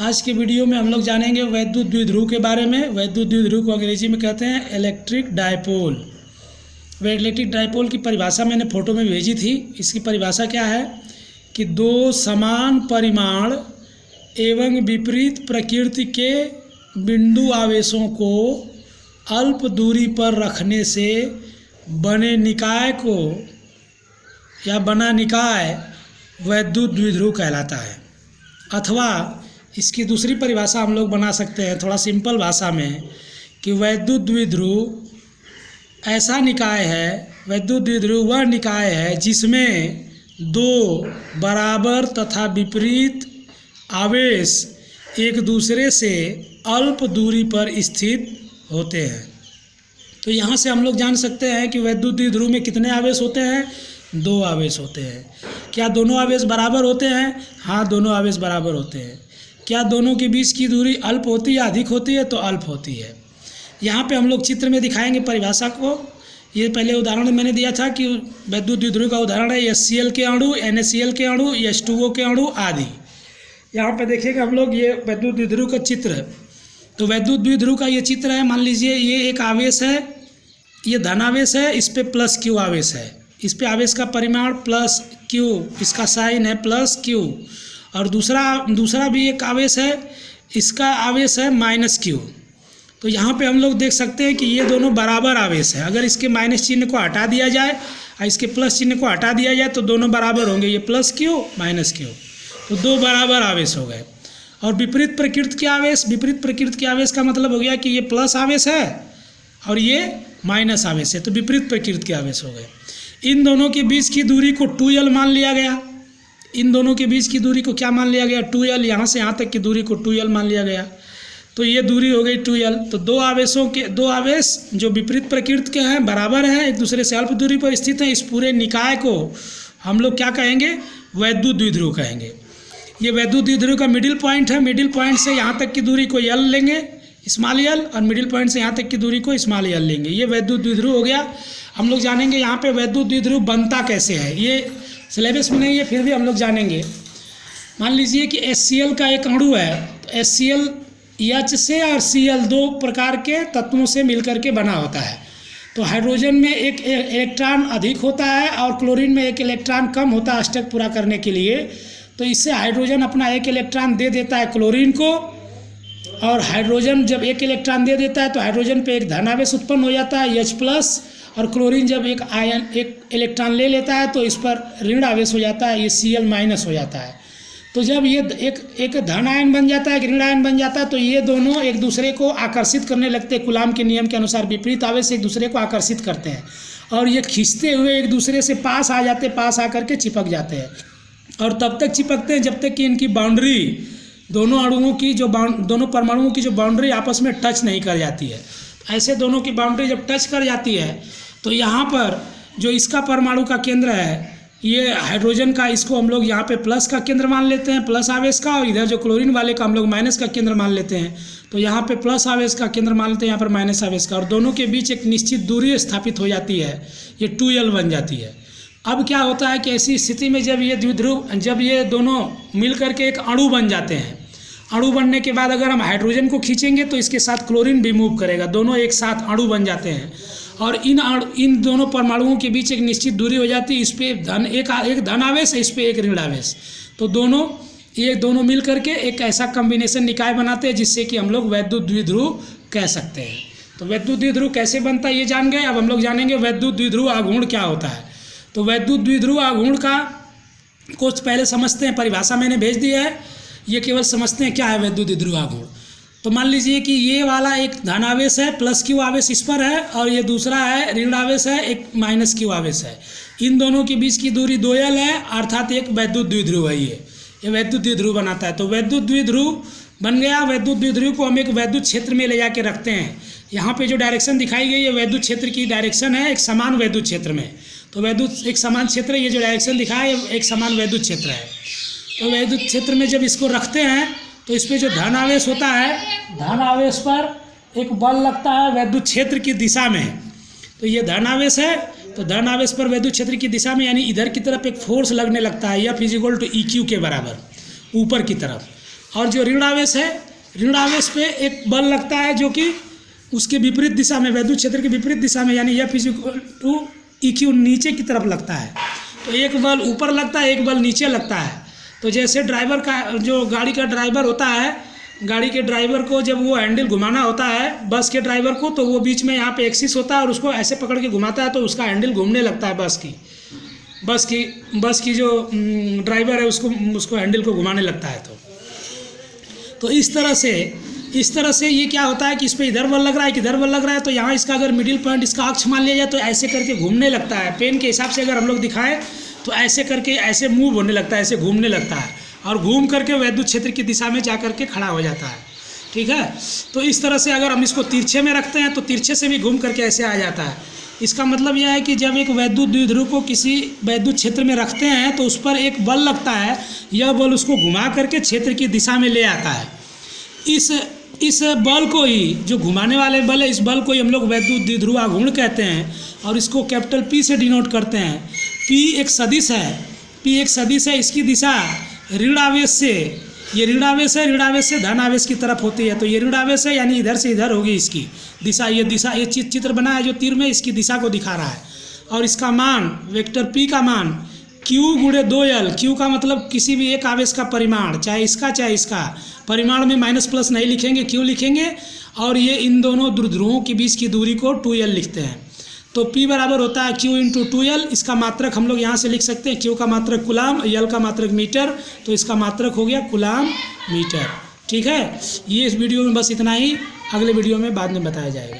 आज के वीडियो में हम लोग जानेंगे वैद्युत द्विध्रुव के बारे में। वैद्युत द्विध्रुव को अंग्रेजी में कहते हैं इलेक्ट्रिक डायपोल। वह इलेक्ट्रिक डायपोल की परिभाषा मैंने फ़ोटो में भेजी थी। इसकी परिभाषा क्या है कि दो समान परिमाण एवं विपरीत प्रकृति के बिंदु आवेशों को अल्प दूरी पर रखने से बने निकाय को या बना निकाय वैद्युत द्विध्रुव कहलाता है। अथवा इसकी दूसरी परिभाषा हम लोग बना सकते हैं थोड़ा सिंपल भाषा में कि वैद्युत द्विध्रुव ऐसा निकाय है, वैद्युत द्विध्रुव वह निकाय है जिसमें दो बराबर तथा विपरीत आवेश एक दूसरे से अल्प दूरी पर स्थित होते हैं। तो यहाँ से हम लोग जान सकते हैं कि वैद्युत द्विध्रुव में कितने आवेश होते हैं? दो आवेश होते हैं। क्या दोनों आवेश बराबर होते हैं? हाँ, दोनों आवेश बराबर होते हैं। क्या दोनों के बीच की दूरी अल्प होती है, अधिक होती है? तो अल्प होती है। यहाँ पे हम लोग चित्र में दिखाएंगे परिभाषा को। ये पहले उदाहरण मैंने दिया था कि वैद्युत द्विध्रुव का उदाहरण है HCl के अणु, NaCl के अणु, H2O के अणु आदि। यहाँ पे देखिएगा हम लोग ये वैद्युत द्विध्रुव का चित्र है। तो वैद्युत द्विध्रुव का ये चित्र है। मान लीजिए ये एक आवेश है, ये धनावेश है, इस पे प्लस Q आवेश है। इस पे आवेश का परिमाण प्लस Q, इसका साइन है प्लस Q। और दूसरा भी एक आवेश है, इसका आवेश है माइनस Q। तो यहाँ पे हम लोग देख सकते हैं कि ये दोनों बराबर आवेश है। अगर इसके माइनस चिन्ह को हटा दिया जाए और इसके प्लस चिन्ह को हटा दिया जाए तो दोनों बराबर होंगे, ये प्लस Q माइनस Q। तो दो बराबर आवेश हो गए। और विपरीत प्रकृति के आवेश, विपरीत प्रकृति के आवेश का मतलब हो गया कि ये प्लस आवेश है और ये माइनस आवेश है, तो विपरीत प्रकृति के आवेश हो गए। इन दोनों के बीच की दूरी को 2L मान लिया गया। इन दोनों के बीच की दूरी को क्या मान लिया गया? 2L। यहाँ से यहाँ तक की दूरी को 2L मान लिया गया। तो ये दूरी हो गई 2L। तो दो आवेश जो विपरीत प्रकृति के हैं, बराबर हैं, एक दूसरे से अल्प दूरी पर स्थित हैं, इस पूरे निकाय को हम लोग क्या कहेंगे? वैद्युत द्विध्रुव कहेंगे। ये वैद्युत द्विध्रुव का मिडिल पॉइंट है। मिडिल पॉइंट से यहाँ तक की दूरी को L लेंगे, स्मॉल l, और मिडिल पॉइंट से यहाँ तक की दूरी को स्मॉल l लेंगे। ये वैद्युत द्विध्रुव हो गया। हम लोग जानेंगे यहाँ पे वैद्युत द्विध्रुव बनता कैसे है। ये सिलेबस में नहीं है, फिर भी हम लोग जानेंगे। मान लीजिए कि HCl का एक अणु है, तो HCl H से और Cl दो प्रकार के तत्वों से मिलकर के बना होता है। तो हाइड्रोजन में एक इलेक्ट्रॉन अधिक होता है और क्लोरीन में एक इलेक्ट्रॉन कम होता है अष्टक पूरा करने के लिए। तो इससे हाइड्रोजन अपना एक इलेक्ट्रॉन दे देता है क्लोरीन को, और हाइड्रोजन जब एक इलेक्ट्रॉन दे देता है तो हाइड्रोजन पे एक धन आवेश उत्पन्न हो जाता है H+, और क्लोरीन जब एक इलेक्ट्रॉन ले लेता है तो इस पर ऋण आवेश हो जाता है, ये Cl- हो जाता है। तो जब ये एक धन आयन बन जाता है, एक ऋण आयन बन जाता है, तो ये दोनों एक दूसरे को आकर्षित करने लगते हैं। कूलाम के नियम के अनुसार विपरीत आवेश एक दूसरे को आकर्षित करते हैं और ये खींचते हुए एक दूसरे से पास आ जाते हैं, पास आकर के चिपक जाते हैं। और तब तक चिपकते हैं जब तक कि इनकी बाउंड्री, दोनों अणुओं की दोनों परमाणुओं की जो बाउंड्री आपस में टच नहीं कर जाती है। ऐसे दोनों की बाउंड्री जब टच कर जाती है तो यहाँ पर जो इसका परमाणु का केंद्र है, ये हाइड्रोजन का, इसको हम लोग यहाँ पे प्लस का केंद्र मान लेते हैं, प्लस आवेश का, और इधर जो क्लोरीन वाले का हम लोग माइनस का केंद्र मान लेते हैं। तो यहाँ पे प्लस आवेश का केंद्र मान लेते हैं, यहाँ पर माइनस आवेश का, और दोनों के बीच एक निश्चित दूरी स्थापित हो जाती है, ये 2L बन जाती है। अब क्या होता है कि ऐसी स्थिति में जब ये दोनों मिल करके एक अणु बन जाते हैं, अणु बनने के बाद अगर हम हाइड्रोजन को खींचेंगे तो इसके साथ क्लोरीन भी मूव करेगा, दोनों एक साथ अणु बन जाते हैं। और इन दोनों परमाणुओं के बीच एक निश्चित दूरी हो जाती है। इस पे एक धन आवेश है, इस पे एक ऋण आवेश। तो दोनों मिल करके एक ऐसा कॉम्बिनेशन निकाय बनाते हैं जिससे कि हम लोग वैद्युत द्विध्रुव कह सकते हैं। तो वैद्युत द्विध्रुव कैसे बनता है ये जान गए। अब हम लोग जानेंगे वैद्युत द्विध्रुव आघूर्ण क्या होता है। तो वैद्युत द्विध्रुव आघूर्ण का कुछ पहले समझते हैं। परिभाषा मैंने भेज दी है, ये केवल समझते हैं क्या है वैद्युत द्विध्रुव आघूर्ण। तो मान लीजिए कि ये वाला एक धन आवेश है, प्लस Q आवेश इस पर है, और ये दूसरा है ऋण आवेश है, एक माइनस Q आवेश है। इन दोनों के बीच की दूरी 2L है, अर्थात एक वैद्युत द्विध्रुव है। ये वैद्युत द्विध्रुव बनाता है। तो वैद्युत द्विध्रुव बन गया। वैद्युत द्विध्रुव को हम एक वैद्युत क्षेत्र में ले जाके रखते हैं। यहाँ पे जो डायरेक्शन दिखाई गई है वैद्युत क्षेत्र की डायरेक्शन है, एक समान वैद्युत क्षेत्र में। तो वैद्युत एक समान क्षेत्र, ये जो डायरेक्शन दिखा है एक समान वैद्युत क्षेत्र है। तो वैद्युत क्षेत्र में जब इसको रखते हैं तो इस पर जो धन आवेश होता है, धन आवेश पर एक बल लगता है वैद्युत क्षेत्र की दिशा में। तो ये धन आवेश है, तो धन आवेश पर वैद्युत क्षेत्र की दिशा में यानी इधर की तरफ एक फोर्स लगने लगता है, F = EQ के बराबर ऊपर की तरफ। और जो ऋण आवेश है, ऋण आवेश पे एक बल लगता है जो कि उसके विपरीत दिशा में, वैद्युत क्षेत्र के विपरीत दिशा में, यानी F=EQ नीचे की तरफ लगता है। तो एक बल ऊपर लगता है, एक बल नीचे लगता है। तो जैसे ड्राइवर का, जो गाड़ी का ड्राइवर होता है, गाड़ी के ड्राइवर को जब वो हैंडल घुमाना होता है बस के ड्राइवर को, तो वो बीच में यहाँ पे एक्सिस होता है और उसको ऐसे पकड़ के घुमाता है तो उसका हैंडल घूमने लगता है। बस की जो ड्राइवर है उसको हैंडल को घुमाने लगता है। तो इस तरह से ये क्या होता है कि इस पर इधर बल लग रहा है, कि इधर बल लग रहा है, तो यहाँ इसका अगर मिडिल पॉइंट, इसका अक्ष मान लिया जाए तो ऐसे करके घूमने लगता है। पेन के हिसाब से अगर हम लोग दिखाएं तो ऐसे करके ऐसे मूव होने लगता है, ऐसे घूमने लगता है और घूम करके वैद्युत क्षेत्र की दिशा में जा करके खड़ा हो जाता है। ठीक है, तो इस तरह से अगर हम इसको तिरछे में रखते हैं तो तिरछे से भी घूम करके ऐसे आ जाता है। इसका मतलब यह है कि जब एक वैद्युत द्विध्रुव को किसी वैद्युत क्षेत्र में रखते हैं तो उस पर एक बल लगता है, यह बल उसको घुमा करके क्षेत्र की दिशा में ले आता है। इस बल को ही, जो घुमाने वाले बल है, इस बल को ही हम लोग वैद्युत द्विध्रुव आघूर्ण कहते हैं और इसको कैपिटल P से डिनोट करते हैं। P एक सदिश है, इसकी दिशा ऋण आवेश से, ये ऋण आवेश है, ऋण आवेश से धन आवेश की तरफ होती है। तो ये ऋण आवेश है यानी इधर से इधर होगी इसकी दिशा। ये चित्र बना है जो तीर में इसकी दिशा को दिखा रहा है। और इसका मान, वेक्टर P का मान Q/2L, Q का मतलब किसी भी एक आवेश का परिमाण, चाहे इसका परिमाण में माइनस प्लस नहीं लिखेंगे, Q लिखेंगे। और ये इन दोनों द्विध्रुवों के बीच की दूरी को 2L लिखते हैं। तो P बराबर होता है Q/2L। इसका मात्रक हम लोग यहाँ से लिख सकते हैं, Q का मात्रक कूलाम, L का मात्रक मीटर, तो इसका मात्रक हो गया कूलाम मीटर। ठीक है, ये इस वीडियो में बस इतना ही, अगले वीडियो में बाद में बताया जाएगा।